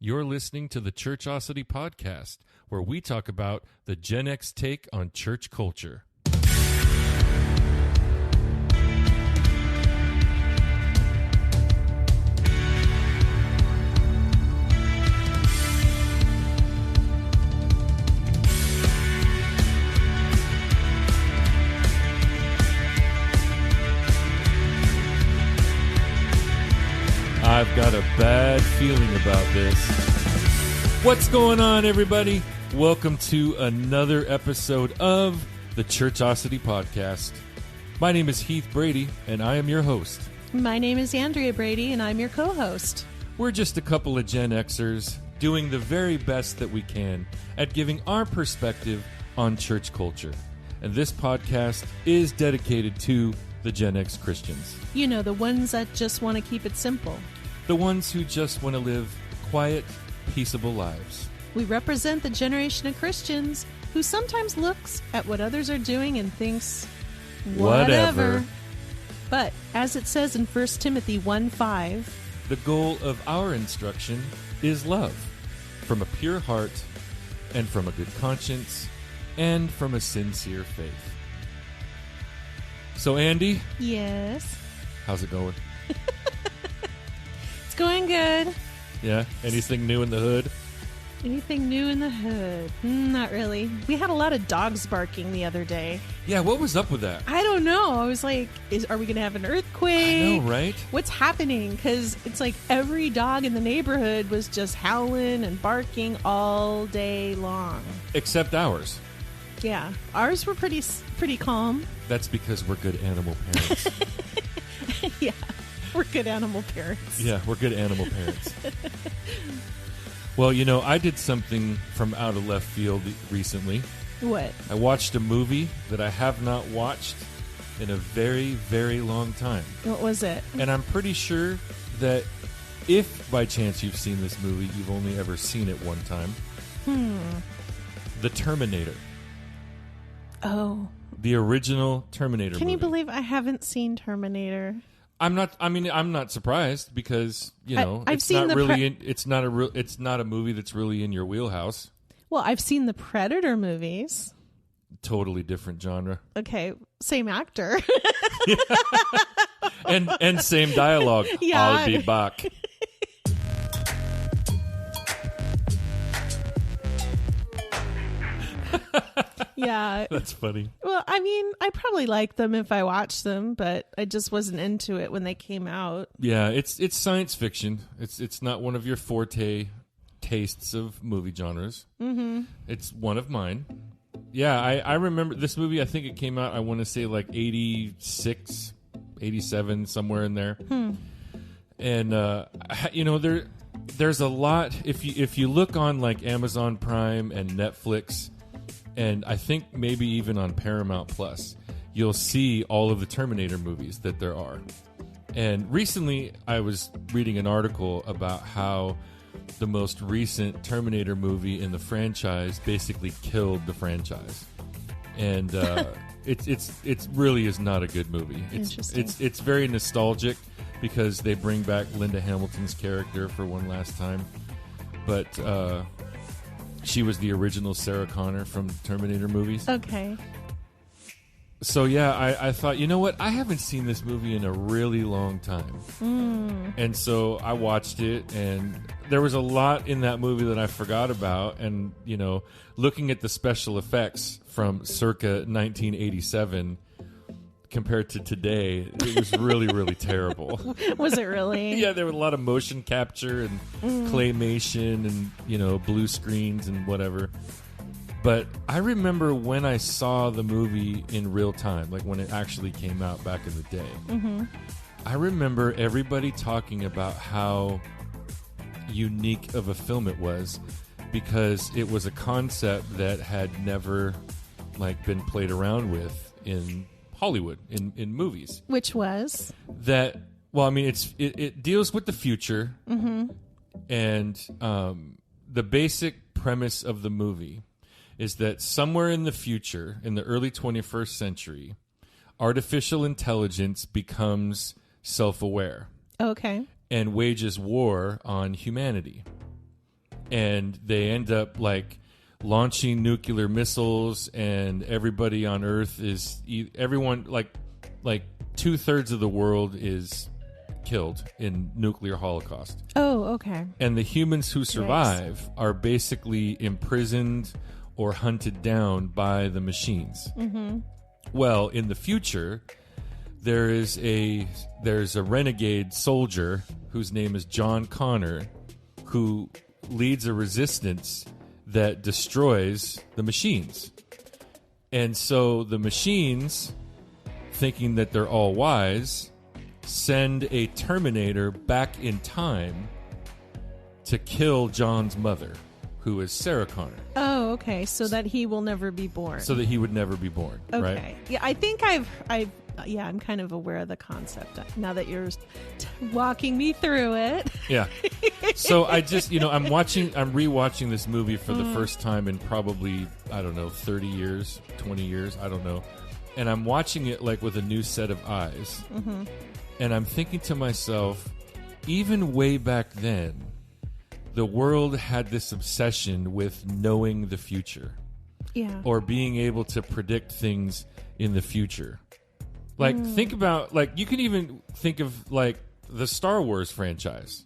You're listening to the Churchosity podcast, where we talk about the Gen X take on church culture. I've got a bad feeling about this. What's going on, everybody? Welcome to another episode of the Churchosity podcast. My name is Heath Brady, and I am your host. My name is Andrea Brady, and I'm your co-host. We're just a couple of Gen Xers doing the very best that we can at giving our perspective on church culture. And this podcast is dedicated to the Gen X Christians. You know, the ones that just want to keep it simple. The ones who just want to live quiet, peaceable lives. We represent the generation of Christians who sometimes looks at what others are doing and thinks, whatever. But, as it says in 1 Timothy 1:5, the goal of our instruction is love, from a pure heart, and from a good conscience, and from a sincere faith. So, Andy? Yes? How's it going? It's going good. Yeah? Anything new in the hood? Anything new in the hood? Not really. We had a lot of dogs barking the other day. Yeah, what was up with that? I don't know. I was like, are we going to have an earthquake? I know, right? What's happening? Because it's like every dog in the neighborhood was just howling and barking all day long. Except ours. Yeah. Ours were pretty calm. That's because we're good animal parents. Yeah. We're good animal parents. Yeah, we're good animal parents. Well, you know, I did something from out of left field recently. What? I watched a movie that I have not watched in a very, very long time. What was it? And I'm pretty sure that if by chance you've seen this movie, you've only ever seen it one time. The Terminator. Oh. The original Terminator movie. Can you believe I haven't seen Terminator? I'm not surprised because, you know, it's not a movie that's really in your wheelhouse. Well, I've seen the Predator movies. Totally different genre. Okay, same actor. and same dialogue. Yeah. I'll be back. Yeah. That's funny. Well, I mean, I probably like them if I watched them, but I just wasn't into it when they came out. Yeah, it's science fiction. It's not one of your forte tastes of movie genres. Mm-hmm. It's one of mine. Yeah, I remember this movie. I think it came out, I want to say like 86, 87, somewhere in there. And, you know, there's a lot. If you look on like Amazon Prime and Netflix, and I think maybe even on Paramount Plus, you'll see all of the Terminator movies that there are. And recently, I was reading an article about how the most recent Terminator movie in the franchise basically killed the franchise. And it really is not a good movie. It's very nostalgic because they bring back Linda Hamilton's character for one last time. But she was the original Sarah Connor from Terminator movies. Okay. So, yeah, I thought, you know what? I haven't seen this movie in a really long time. And so I watched it, and there was a lot in that movie that I forgot about. And, you know, looking at the special effects from circa 1987 compared to today, it was really, really terrible. Was it really? Yeah, there was a lot of motion capture and claymation and, you know, blue screens and whatever. But I remember when I saw the movie in real time, like when it actually came out back in the day. I remember everybody talking about how unique of a film it was because it was a concept that had never like been played around with in Hollywood, in movies. Which was? That, well, I mean, it deals with the future. And the basic premise of the movie is that somewhere in the future, in the early 21st century, artificial intelligence becomes self-aware. Okay. And wages war on humanity. and they end up like launching nuclear missiles, and everybody on Earth is everyone like 2/3 of the world is killed in nuclear holocaust. Oh, okay. And the humans who survive are basically imprisoned or hunted down by the machines. Mm-hmm. Well, in the future, there's a renegade soldier whose name is John Connor, who leads a resistance that destroys the machines. And so the machines, thinking that they're all wise, send a Terminator back in time to kill John's mother, who is Sarah Connor. Oh, okay. So that he will never be born. So that he would never be born, okay. Right? Yeah, I think I'm kind of aware of the concept now that you're walking me through it. Yeah. So I just, I'm rewatching this movie for the first time in probably, 30 years, 20 years, I don't know. And I'm watching it like with a new set of eyes. Mm-hmm. And I'm thinking to myself, even way back then, the world had this obsession with knowing the future. Yeah. Or being able to predict things in the future. Like, think about, you can even think of, the Star Wars franchise.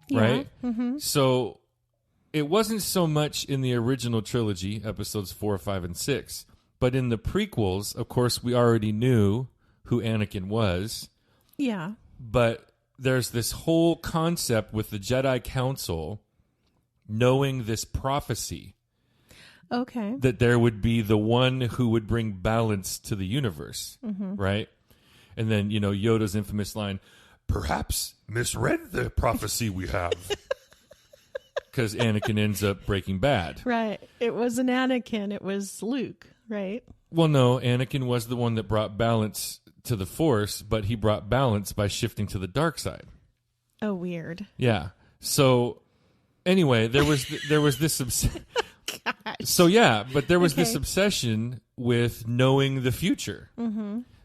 Yeah. Right? Mm-hmm. So, it wasn't so much in the original trilogy, episodes 4, 5, and 6. But in the prequels, of course, we already knew who Anakin was. Yeah. But there's this whole concept with the Jedi Council knowing this prophecy. Okay. That there would be the one who would bring balance to the universe, right? And then, Yoda's infamous line, "Perhaps misread the prophecy we have." Because Anakin ends up breaking bad. Right. It wasn't Anakin, it was Luke, right? Well, no, Anakin was the one that brought balance to the Force, but he brought balance by shifting to the dark side. Oh, weird. Yeah. So, anyway, there was this... So yeah, but there was this obsession with knowing the future,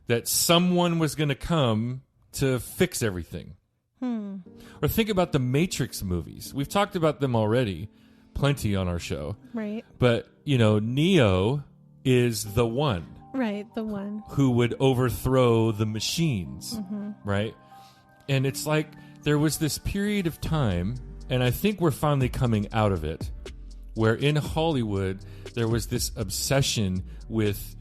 that someone was going to come to fix everything. Or think about the Matrix movies. We've talked about them already, plenty on our show. Right. But, Neo is the one. Right, the one. Who would overthrow the machines, right? And it's like there was this period of time, and I think we're finally coming out of it, where in Hollywood, there was this obsession with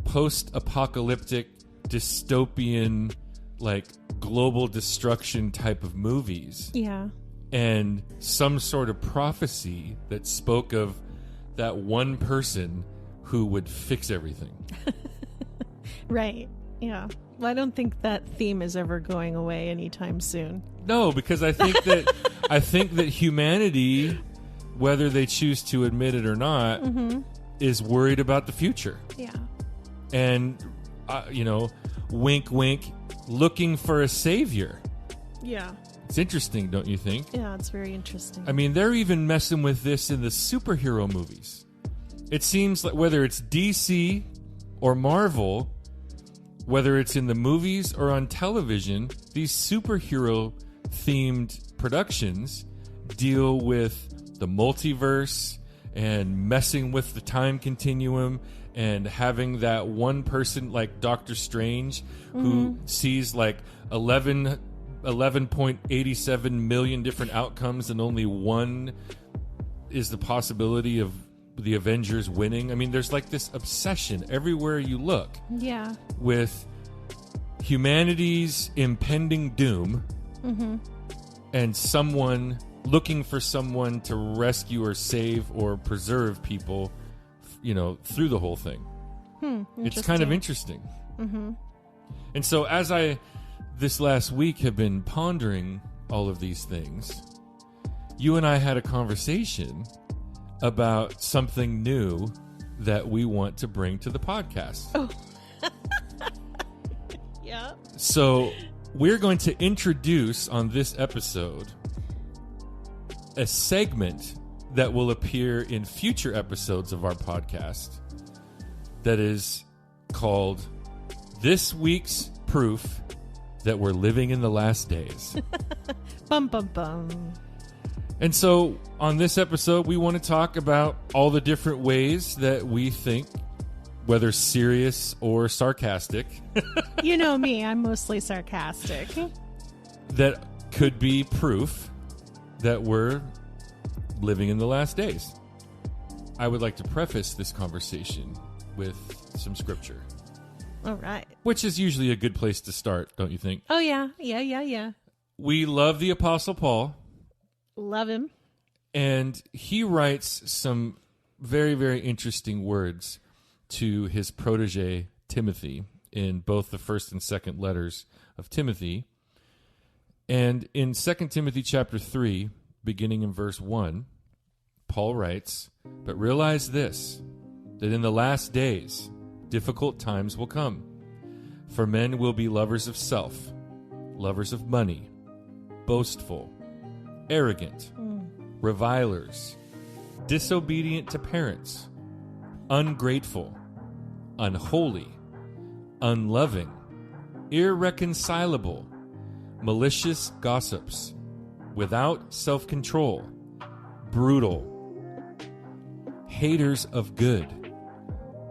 post-apocalyptic, dystopian, global destruction type of movies. Yeah. And some sort of prophecy that spoke of that one person who would fix everything. Right. Yeah. Well, I don't think that theme is ever going away anytime soon. No, because I think that humanity, whether they choose to admit it or not, is worried about the future. Yeah. And, wink, wink, looking for a savior. Yeah. It's interesting, don't you think? Yeah, it's very interesting. I mean, they're even messing with this in the superhero movies. It seems like whether it's DC or Marvel, whether it's in the movies or on television, these superhero-themed productions deal with the multiverse and messing with the time continuum and having that one person like Doctor Strange who sees 11.87 million different outcomes and only one is the possibility of the Avengers winning. I mean, there's this obsession everywhere you look. Yeah. With humanity's impending doom and someone looking for someone to rescue or save or preserve people, through the whole thing. It's kind of interesting. And so as I, this last week, have been pondering all of these things, you and I had a conversation about something new that we want to bring to the podcast. Oh. Yeah. So we're going to introduce on this episode a segment that will appear in future episodes of our podcast that is called This Week's Proof That We're Living in the Last Days. Bum, bum, bum. And so on this episode, we want to talk about all the different ways that we think, whether serious or sarcastic. You know me, I'm mostly sarcastic. That could be proof that we're living in the last days. I would like to preface this conversation with some scripture. All right. Which is usually a good place to start, don't you think? Oh, yeah. Yeah. We love the Apostle Paul. Love him. And he writes some very, very interesting words to his protege, Timothy, in both the first and second letters of Timothy. And in 2 Timothy chapter 3, beginning in verse 1, Paul writes, "But realize this, that in the last days difficult times will come. For men will be lovers of self, lovers of money, boastful, arrogant, revilers, disobedient to parents, ungrateful, unholy, unloving, irreconcilable, malicious gossips, without self-control, brutal, haters of good,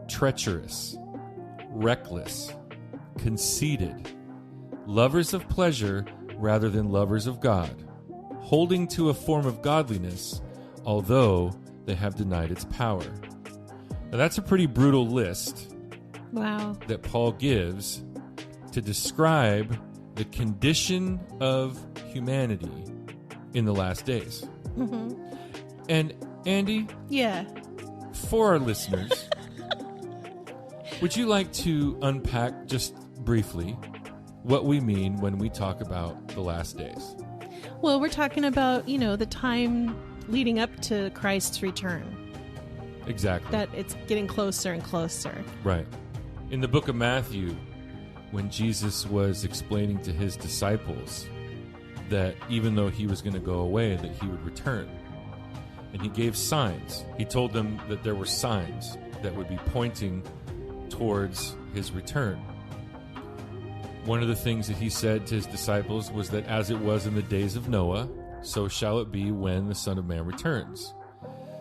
treacherous, reckless, conceited, lovers of pleasure rather than lovers of God, holding to a form of godliness, although they have denied its power." Now that's a pretty brutal list. Wow. That Paul gives to describe the condition of humanity in the last days. Mm-hmm. And Andy? Yeah. For our listeners, would you like to unpack just briefly what we mean when we talk about the last days? Well, we're talking about, the time leading up to Christ's return. Exactly. That it's getting closer and closer. Right. In the book of Matthew, when Jesus was explaining to his disciples that even though he was going to go away, that he would return. And he gave signs. He told them that there were signs that would be pointing towards his return. One of the things that he said to his disciples was that as it was in the days of Noah, so shall it be when the Son of Man returns.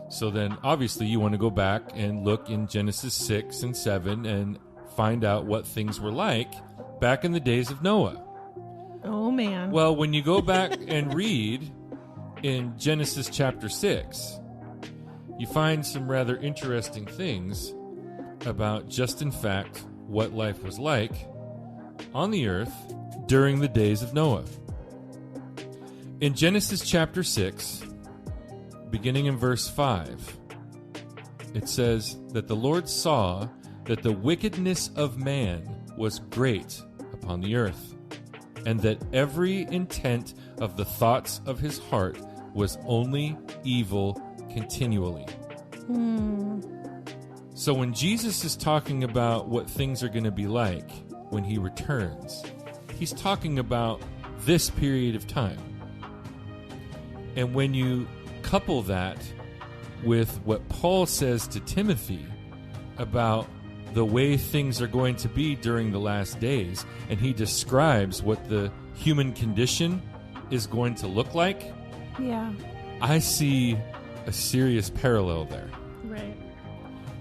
So then, obviously, you want to go back and look in Genesis 6 and 7 and find out what things were like back in the days of Noah. Oh, man. Well, when you go back and read in Genesis chapter 6, you find some rather interesting things about just in fact what life was like on the earth during the days of Noah. In Genesis chapter 6, beginning in verse 5, it says that the Lord saw that the wickedness of man was great upon the earth, and that every intent of the thoughts of his heart was only evil continually. So when Jesus is talking about what things are going to be like when he returns, he's talking about this period of time. And when you couple that with what Paul says to Timothy about the way things are going to be during the last days, and he describes what the human condition is going to look like, yeah, I see a serious parallel there. Right.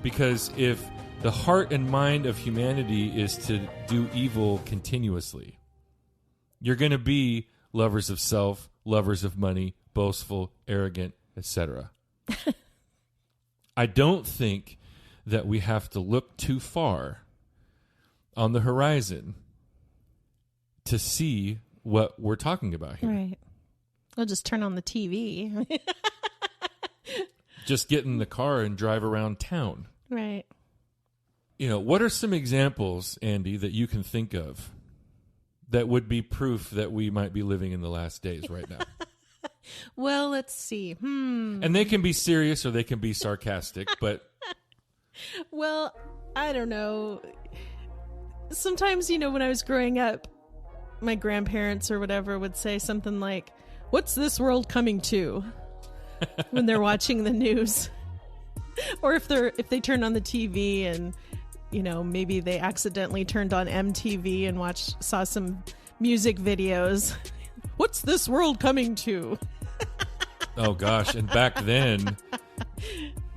Because if the heart and mind of humanity is to do evil continuously, you're going to be lovers of self, lovers of money, boastful, arrogant, etc. I don't think that we have to look too far on the horizon to see what we're talking about here. Right. We'll just turn on the TV. Just get in the car and drive around town. Right. What are some examples, Andy, that you can think of that would be proof that we might be living in the last days right now? Well, let's see. And they can be serious or they can be sarcastic, but... Well, I don't know. Sometimes, when I was growing up, my grandparents or whatever would say something like, "What's this world coming to?" when they're watching the news. Or if they turn on the TV and, maybe they accidentally turned on MTV and saw some music videos. "What's this world coming to?" Oh gosh, and back then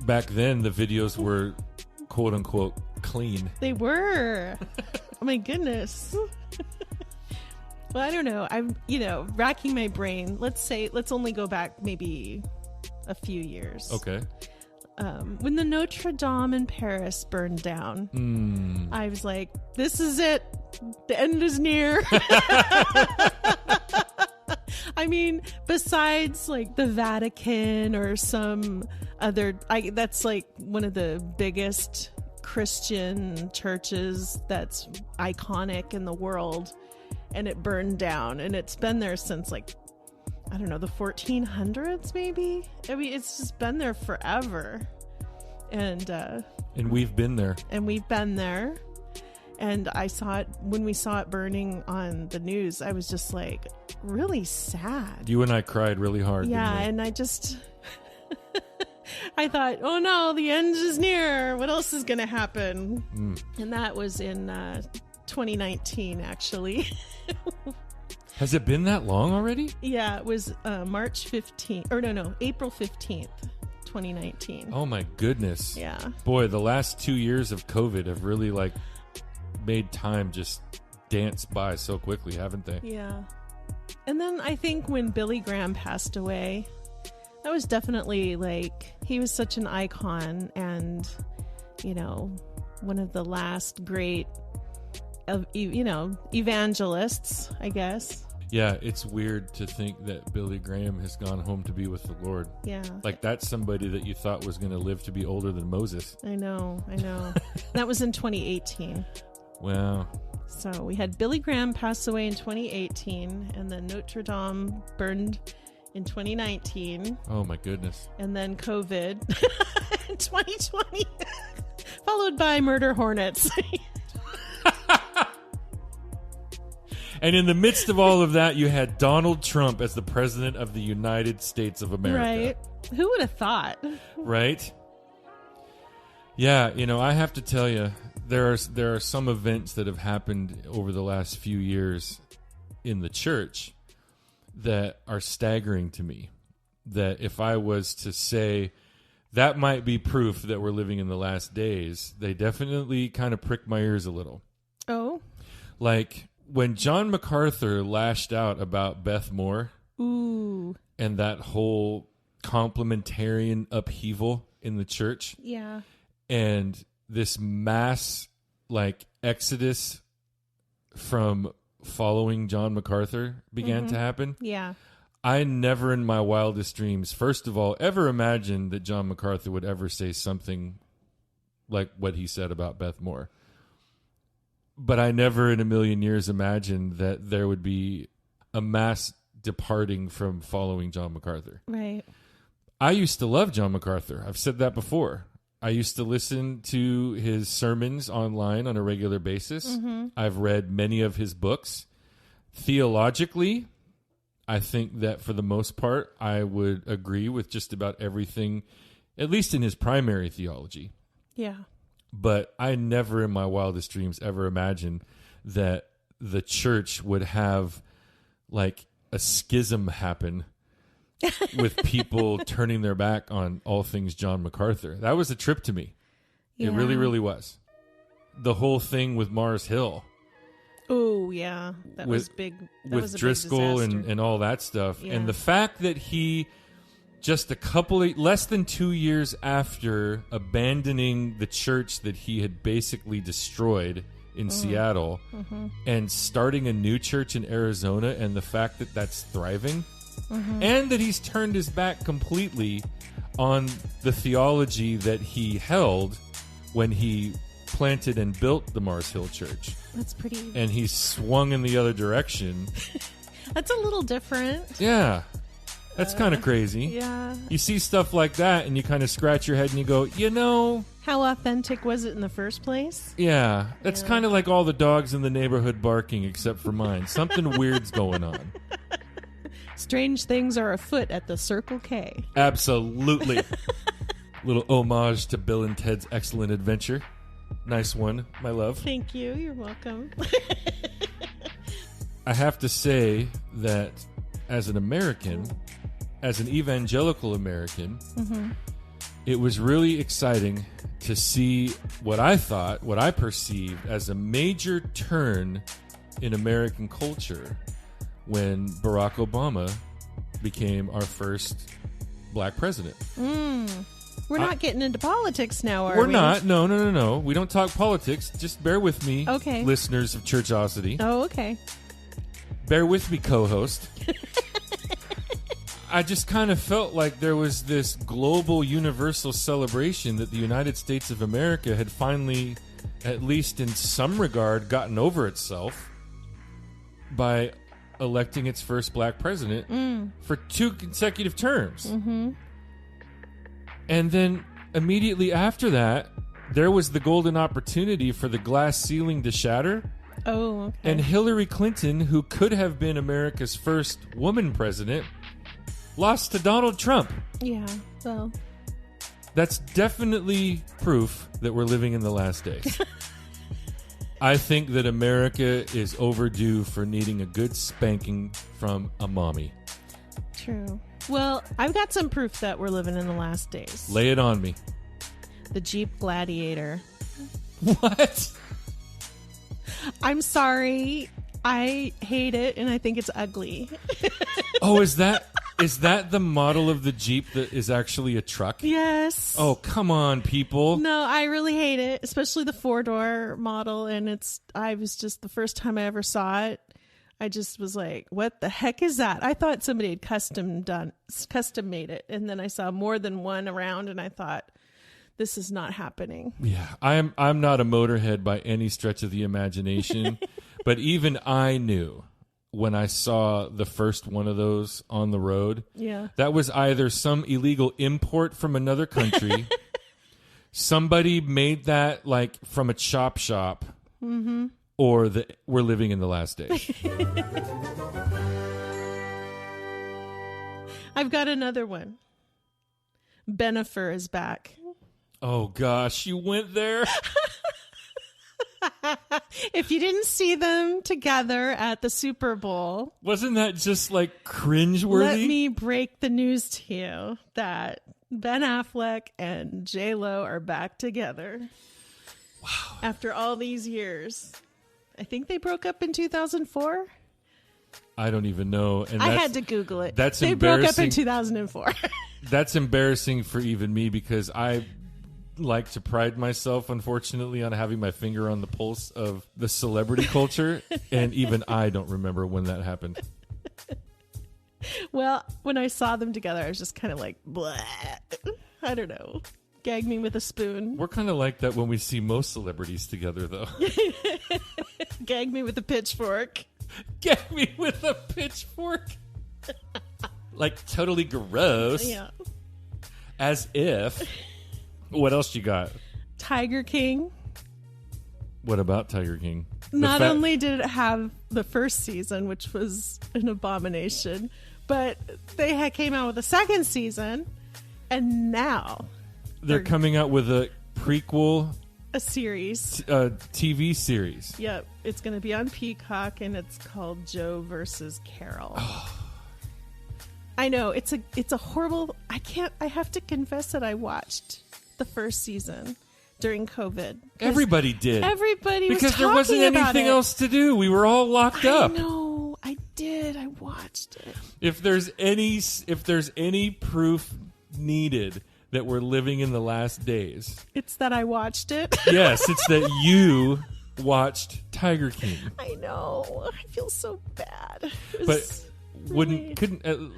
the videos were quote unquote clean. They were. Oh my goodness. Well, I don't know. I'm, racking my brain. Let's only go back maybe a few years. Okay. When the Notre Dame in Paris burned down, I was like, this is it. The end is near. I mean, besides like the Vatican or some other, that's like one of the biggest Christian churches that's iconic in the world, and it burned down, and it's been there since like, I don't know, the 1400s maybe. I mean, it's just been there forever. And we've been there. And I saw it when we saw it burning on the news. I was just like really sad. You and I cried really hard. Yeah, and I just I thought, oh no, the end is near. What else is going to happen? And that was in 2019, actually. Has it been that long already? Yeah, it was March 15th. Or no, April 15th, 2019. Oh my goodness. Yeah. Boy, the last 2 years of COVID have really like made time just dance by so quickly, haven't they? Yeah. And then I think when Billy Graham passed away, that was definitely like, he was such an icon and, one of the last great, evangelists, I guess. Yeah, it's weird to think that Billy Graham has gone home to be with the Lord. Yeah. Like that's somebody that you thought was going to live to be older than Moses. I know. That was in 2018. Wow. So we had Billy Graham pass away in 2018, and then Notre Dame burned in 2019. Oh my goodness. And then COVID in 2020, followed by murder hornets. And in the midst of all of that, you had Donald Trump as the president of the United States of America. Right. Who would have thought? Right? Yeah, I have to tell you, there are some events that have happened over the last few years in the church that are staggering to me. That if I was to say that might be proof that we're living in the last days, they definitely kind of prick my ears a little. Oh? Like when John MacArthur lashed out about Beth Moore. Ooh. And that whole complementarian upheaval in the church. Yeah. And this mass like exodus from following John MacArthur began to happen. Yeah. I never in my wildest dreams, first of all, ever imagined that John MacArthur would ever say something like what he said about Beth Moore. But I never in a million years imagined that there would be a mass departing from following John MacArthur. Right. I used to love John MacArthur. I've said that before. I used to listen to his sermons online on a regular basis. I've read many of his books. Theologically, I think that for the most part, I would agree with just about everything, at least in his primary theology. Yeah. But I never in my wildest dreams ever imagined that the church would have like a schism happen with people turning their back on all things John MacArthur. That was a trip to me. Yeah. It really, really was. The whole thing with Mars Hill. Oh, yeah. That was big. That with was a Driscoll big disaster. and all that stuff. Yeah. And the fact that he, just less than 2 years after abandoning the church that he had basically destroyed in Seattle and starting a new church in Arizona, and the fact that that's thriving, and that he's turned his back completely on the theology that he held when he planted and built the Mars Hill Church. That's pretty... And he swung in the other direction. That's a little different. Yeah. That's kind of crazy. Yeah. You see stuff like that and you kind of scratch your head and you go, how authentic was it in the first place? Yeah. That's kind of like all the dogs in the neighborhood barking except for mine. Something weird's going on. Strange things are afoot at the Circle K. Absolutely. Little homage to Bill and Ted's Excellent Adventure. Nice one, my love. Thank you. You're welcome. I have to say that as an American, as an evangelical American, it was really exciting to see what I perceived as a major turn in American culture when Barack Obama became our first black president. We're not getting into politics now, are we? We're not. No. We don't talk politics. Just bear with me, okay, listeners of Churchosity. Oh, okay. Bear with me, co-host. I just kind of felt like there was this global universal celebration that the United States of America had finally, at least in some regard, gotten over itself by electing its first black president for 2 consecutive terms. And then immediately after that, there was the golden opportunity for the glass ceiling to shatter. Oh, okay. And Hillary Clinton, who could have been America's first woman president, lost to Donald Trump. Yeah, well. That's definitely proof that we're living in the last days. I think that America is overdue for needing a good spanking from a mommy. True. Well, I've got some proof that we're living in the last days. Lay it on me. The Jeep Gladiator. What? I'm sorry. I hate it, and I think it's ugly. Oh, is that the model of the Jeep that is actually a truck? Yes. Oh, come on, people. No, I really hate it, especially the 4-door model, and I was just, the first time I ever saw it, I just was like, what the heck is that? I thought somebody had custom made it, and then I saw more than one around, and I thought, this is not happening. Yeah, I'm not a motorhead by any stretch of the imagination, but even I knew when I saw the first one of those on the road, that was either some illegal import from another country, somebody made that like from a chop shop, or we're living in the last days. I've got another one. Bennifer is back. Oh, gosh, you went there? If you didn't see them together at the Super Bowl... Wasn't that just, like, cringeworthy? Let me break the news to you that Ben Affleck and J-Lo are back together. Wow. After all these years. I think they broke up in 2004. I don't even know. And I had to Google it. That's they embarrassing. Broke up in 2004. That's embarrassing for even me because I like to pride myself, unfortunately, on having my finger on the pulse of the celebrity culture, and even I don't remember when that happened. Well, when I saw them together, I was just kind of like, bleh. I don't know. Gag me with a spoon. We're kind of like that when we see most celebrities together, though. Gag me with a pitchfork. Gag me with a pitchfork? Like, totally gross. Yeah. As if... What else you got? Tiger King. What about Tiger King? Not only did it have the first season, which was an abomination, but they came out with a second season, and now they're coming out with a prequel, a series, TV series. Yep, it's going to be on Peacock, and it's called Joe versus Carol. I know it's a horrible. I have to confess that I watched the first season during COVID. Everybody did. Everybody was because there wasn't anything else to do. We were all locked up. I know. I did. I watched it. If there's any proof needed that we're living in the last days, it's that I watched it. Yes, it's that you watched Tiger King. I know. I feel so bad. But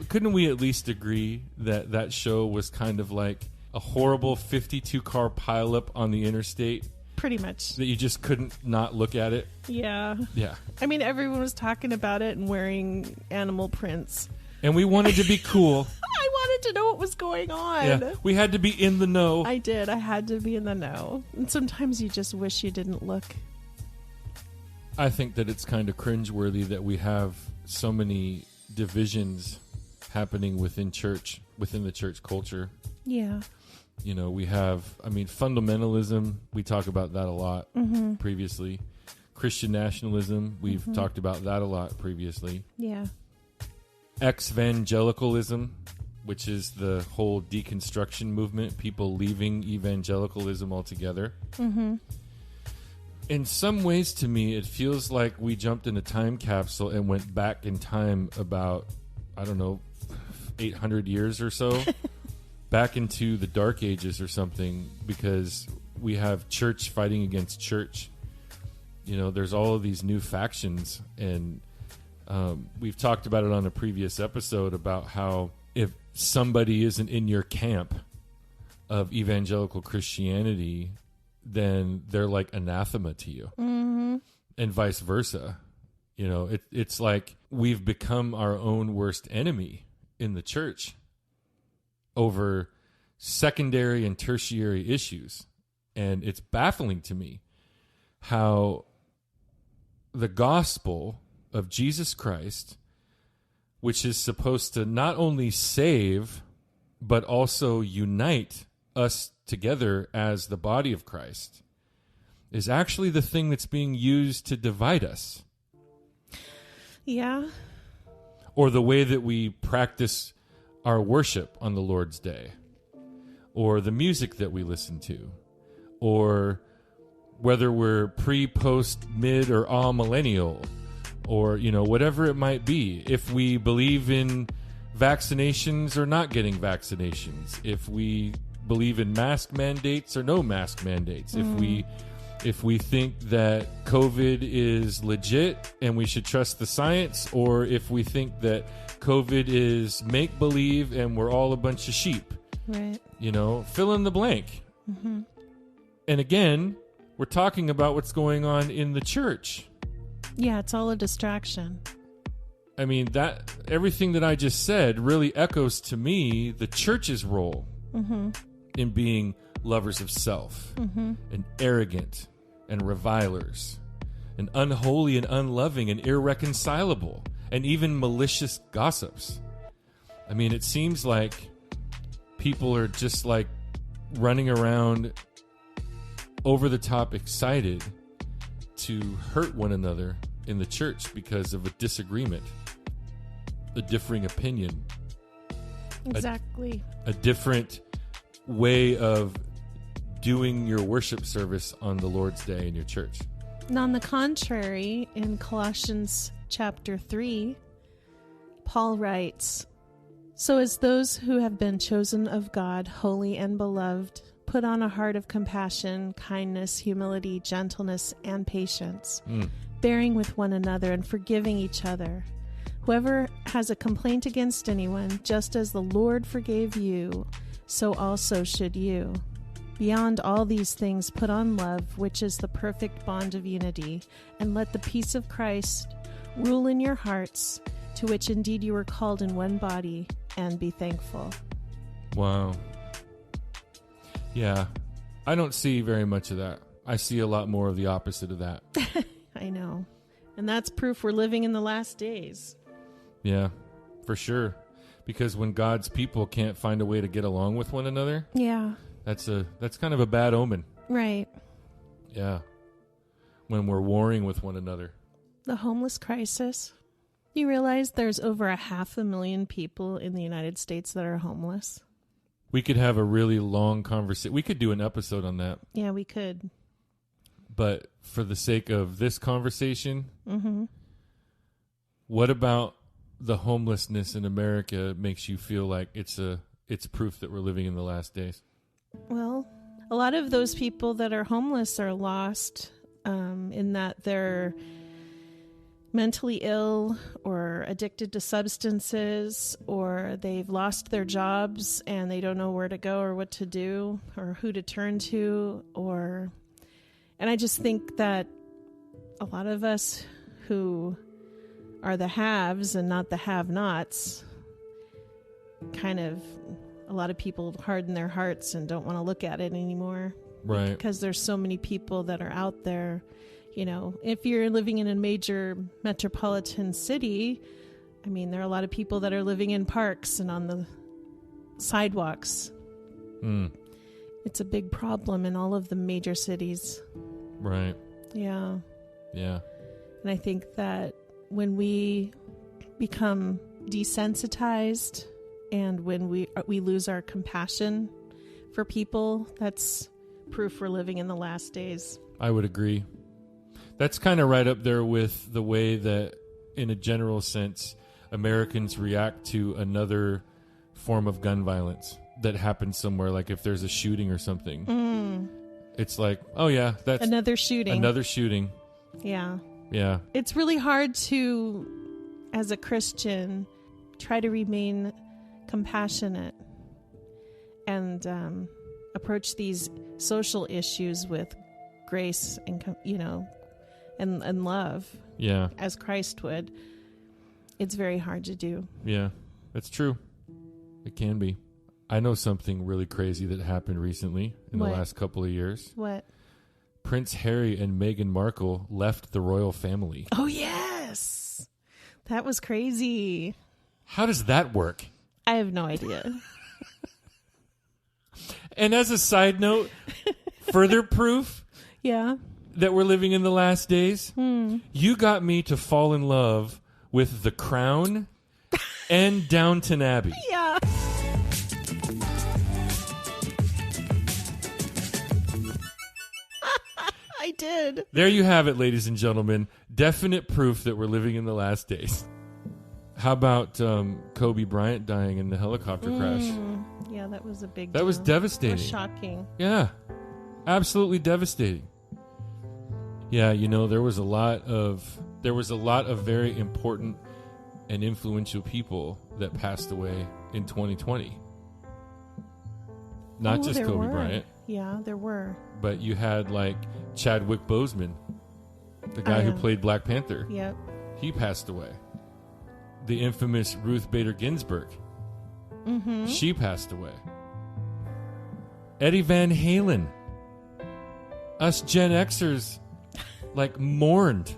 couldn't we at least agree that that show was kind of like a horrible 52-car pileup on the interstate? Pretty much. That you just couldn't not look at it? Yeah. Yeah. I mean, everyone was talking about it and wearing animal prints. And we wanted to be cool. I wanted to know what was going on. Yeah. We had to be in the know. I did. I had to be in the know. And sometimes you just wish you didn't look. I think that it's kind of cringeworthy that we have so many divisions happening within the church culture. Yeah. You know, we have, fundamentalism. We talk about that a lot previously. Christian nationalism. We've talked about that a lot previously. Yeah. Evangelicalism. which is the whole deconstruction movement, people leaving evangelicalism altogether. Mm-hmm. In some ways, to me, it feels like we jumped in a time capsule and went back in time about, 800 years or so, back into the Dark Ages or something, because we have church fighting against church. There's all of these new factions, and we've talked about it on a previous episode about how if somebody isn't in your camp of evangelical Christianity, then they're like anathema to you. Mm-hmm. And vice versa. It's like we've become our own worst enemy in the church over secondary and tertiary issues. And it's baffling to me how the gospel of Jesus Christ, which is supposed to not only save, but also unite us together as the body of Christ, is actually the thing that's being used to divide us. Yeah. Or the way that we practice our worship on the Lord's Day, or the music that we listen to, or whether we're pre, post, mid, or all-millennial, or, whatever it might be. If we believe in vaccinations or not getting vaccinations, if we believe in mask mandates or no mask mandates, if we think that COVID is legit and we should trust the science, or if we think that COVID is make-believe and we're all a bunch of sheep. Right. Fill in the blank. Mm-hmm. And again, we're talking about what's going on in the church. Yeah, it's all a distraction. I mean, that everything that I just said really echoes to me the church's role in being lovers of self and arrogant and revilers and unholy and unloving and irreconcilable and even malicious gossips. I mean, it seems like people are just like running around over the top excited to hurt one another in the church because of a disagreement, a differing opinion. Exactly. A different way of doing your worship service on the Lord's Day in your church. And on the contrary, in Colossians chapter 3, Paul writes, "So as those who have been chosen of God, holy and beloved, put on a heart of compassion, kindness, humility, gentleness, and patience, bearing with one another and forgiving each other. Whoever has a complaint against anyone, just as the Lord forgave you, so also should you. Beyond all these things, put on love, which is the perfect bond of unity, and let the peace of Christ rule in your hearts, to which indeed you were called in one body, and be thankful." Wow. Yeah. I don't see very much of that. I see a lot more of the opposite of that. I know. And that's proof we're living in the last days. Yeah, for sure. Because when God's people can't find a way to get along with one another, Yeah. that's kind of a bad omen. Right. Yeah. When we're warring with one another. The homeless crisis. You realize there's over 500,000 people in the United States that are homeless? We could have a really long conversation. We could do an episode on that. Yeah, we could. But for the sake of this conversation, what about the homelessness in America makes you feel like it's proof that we're living in the last days? Well, a lot of those people that are homeless are lost in that they're mentally ill or addicted to substances, or they've lost their jobs and they don't know where to go or what to do or who to turn to. And I just think that a lot of us who are the haves and not the have-nots, a lot of people harden their hearts and don't want to look at it anymore. Right. Because there's so many people that are out there. If you're living in a major metropolitan city, I mean, there are a lot of people that are living in parks and on the sidewalks. It's a big problem in all of the major cities. Right. Yeah. Yeah. And I think that when we become desensitized And when we lose our compassion for people, that's proof we're living in the last days. I would agree. That's kind of right up there with the way that, in a general sense, Americans react to another form of gun violence that happens somewhere. Like if there's a shooting or something, it's like, oh yeah, that's another shooting. Yeah. Yeah. It's really hard to, as a Christian, try to remain compassionate and approach these social issues with grace and, and love. Yeah. As Christ would. It's very hard to do. Yeah, that's true. It can be. I know something really crazy that happened recently in the last couple of years. What? Prince Harry and Meghan Markle left the royal family. Oh, yes. That was crazy. How does that work? I have no idea. And as a side note, further proof that we're living in the last days, you got me to fall in love with The Crown and Downton Abbey. Yeah. I did. There you have it, ladies and gentlemen. Definite proof that we're living in the last days. How about Kobe Bryant dying in the helicopter crash? Yeah, that was a big That deal. was devastating. That was shocking. Yeah, absolutely devastating. Yeah, there was a lot of very important and influential people that passed away in 2020. Not just Kobe Bryant. Yeah, there were. But you had like Chadwick Boseman, the guy who played Black Panther. Yep. He passed away. The infamous Ruth Bader Ginsburg. She passed away. Eddie Van Halen. Us Gen Xers mourned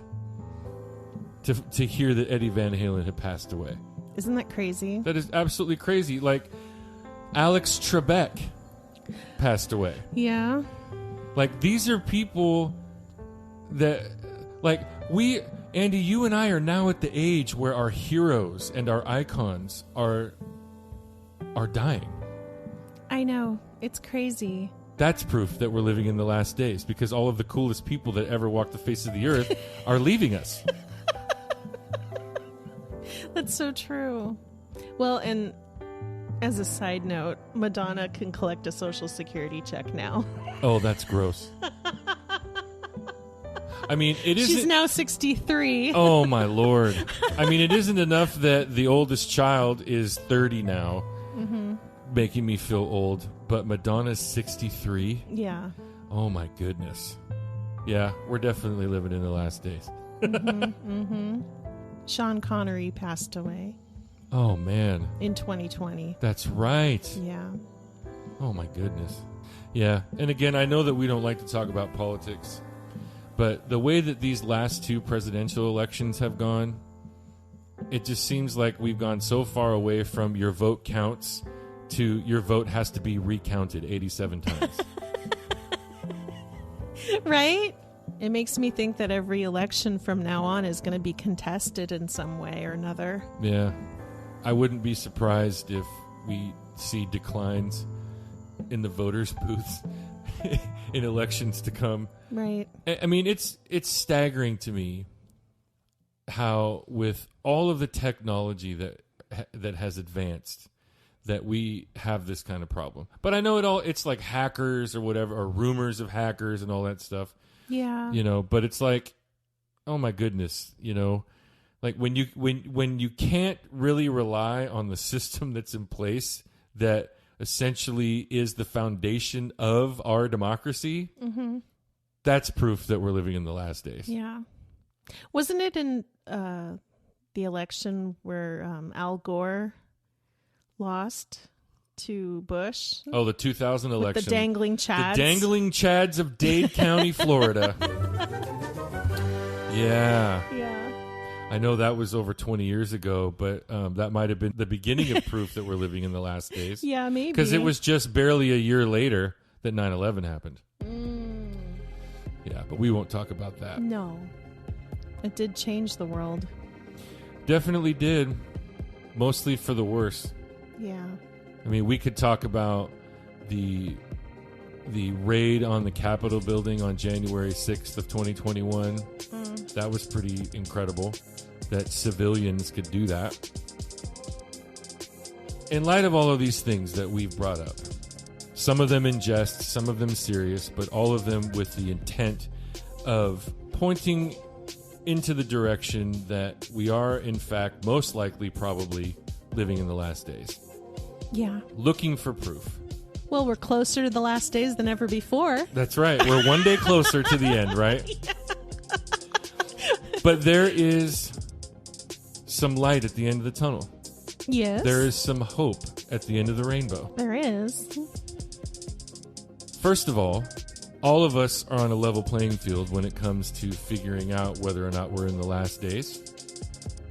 to hear that Eddie Van Halen had passed away. Isn't that crazy? That is absolutely crazy. Like Alex Trebek passed away. Yeah. These are people that Andy, you and I are now at the age where our heroes and our icons are dying. I know. It's crazy. That's proof that we're living in the last days, because all of the coolest people that ever walked the face of the earth are leaving us. That's so true. Well, and as a side note, Madonna can collect a Social Security check now. Oh, that's gross. I mean, it isn't... She's now 63. Oh, my Lord. I mean, it isn't enough that the oldest child is 30 now, making me feel old, but Madonna's 63? Yeah. Oh, my goodness. Yeah, we're definitely living in the last days. Sean Connery passed away. Oh, man. In 2020. That's right. Yeah. Oh, my goodness. Yeah, and again, I know that we don't like to talk about politics, but the way that these last two presidential elections have gone, it just seems like we've gone so far away from your vote counts to your vote has to be recounted 87 times. Right? It makes me think that every election from now on is going to be contested in some way or another. Yeah. I wouldn't be surprised if we see declines in the voters' booths in elections to come. Right. I mean, it's staggering to me how, with all of the technology that has advanced, that we have this kind of problem. But I know it's like hackers or whatever, or rumors of hackers and all that stuff. Yeah. But it's like, oh my goodness, like when you can't really rely on the system that's in place that essentially is the foundation of our democracy, that's proof that we're living in the last days. Yeah. Wasn't it in the election where Al Gore lost to Bush? Oh, the 2000 election. With the dangling chads. The dangling chads of Dade County, Florida. Yeah. Yeah. I know that was over 20 years ago, but that might have been the beginning of proof that we're living in the last days. Yeah, maybe. Because it was just barely a year later that 9/11 happened. Yeah, but we won't talk about that. No. It did change the world. Definitely did. Mostly for the worse. Yeah. I mean, we could talk about the raid on the Capitol building on January 6th of 2021. That was pretty incredible that civilians could do that. In light of all of these things that we've brought up, some of them in jest, some of them serious, but all of them with the intent of pointing into the direction that we are, in fact, most likely probably living in the last days. Yeah. Looking for proof. Well, we're closer to the last days than ever before. That's right. We're one day closer to the end, right? Yeah. But there is some light at the end of the tunnel. Yes. There is some hope at the end of the rainbow. There is. First of all of us are on a level playing field when it comes to figuring out whether or not we're in the last days.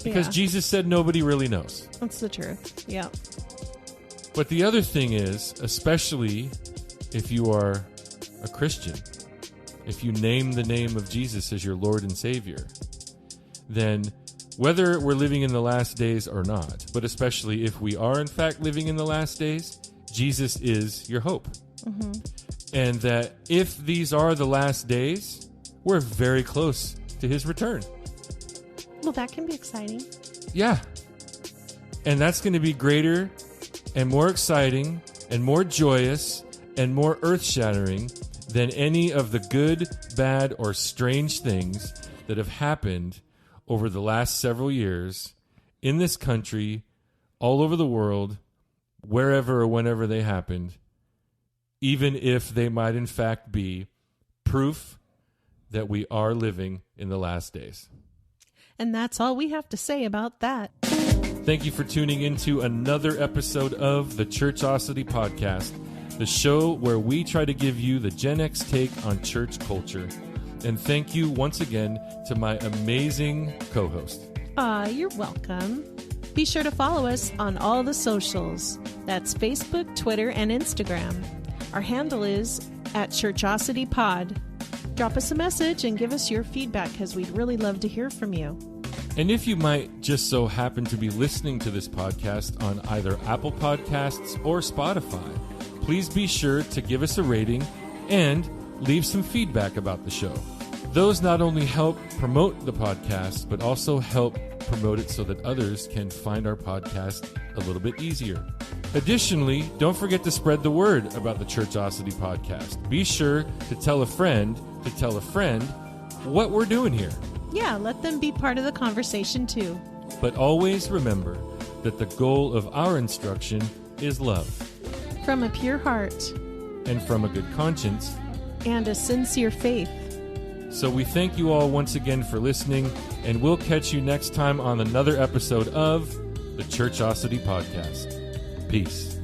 Because Jesus said nobody really knows. That's the truth. Yeah. But the other thing is, especially if you are a Christian, if you name the name of Jesus as your Lord and Savior, then whether we're living in the last days or not, but especially if we are in fact living in the last days, Jesus is your hope. Mm-hmm. And that if these are the last days, we're very close to his return. Well, that can be exciting. Yeah. And that's going to be greater and more exciting and more joyous and more earth-shattering than any of the good, bad, or strange things that have happened over the last several years in this country, all over the world, wherever or whenever they happened, even if they might in fact be proof that we are living in the last days. And that's all we have to say about that. Thank you for tuning into another episode of the Churchosity Podcast, the show where we try to give you the Gen X take on church culture. And thank you once again to my amazing co-host. You're welcome. Be sure to follow us on all the socials. That's Facebook, Twitter, and Instagram. Our handle is @ChurchosityPod. Drop us a message and give us your feedback because we'd really love to hear from you. And if you might just so happen to be listening to this podcast on either Apple Podcasts or Spotify, please be sure to give us a rating and leave some feedback about the show. Those not only help promote the podcast, but also help promote it so that others can find our podcast a little bit easier. Additionally, don't forget to spread the word about the Churchosity Podcast. Be sure to tell a friend what we're doing here. Yeah, let them be part of the conversation too. But always remember that the goal of our instruction is love. From a pure heart. And from a good conscience. And a sincere faith. So we thank you all once again for listening, and we'll catch you next time on another episode of the Churchosity Podcast. Peace.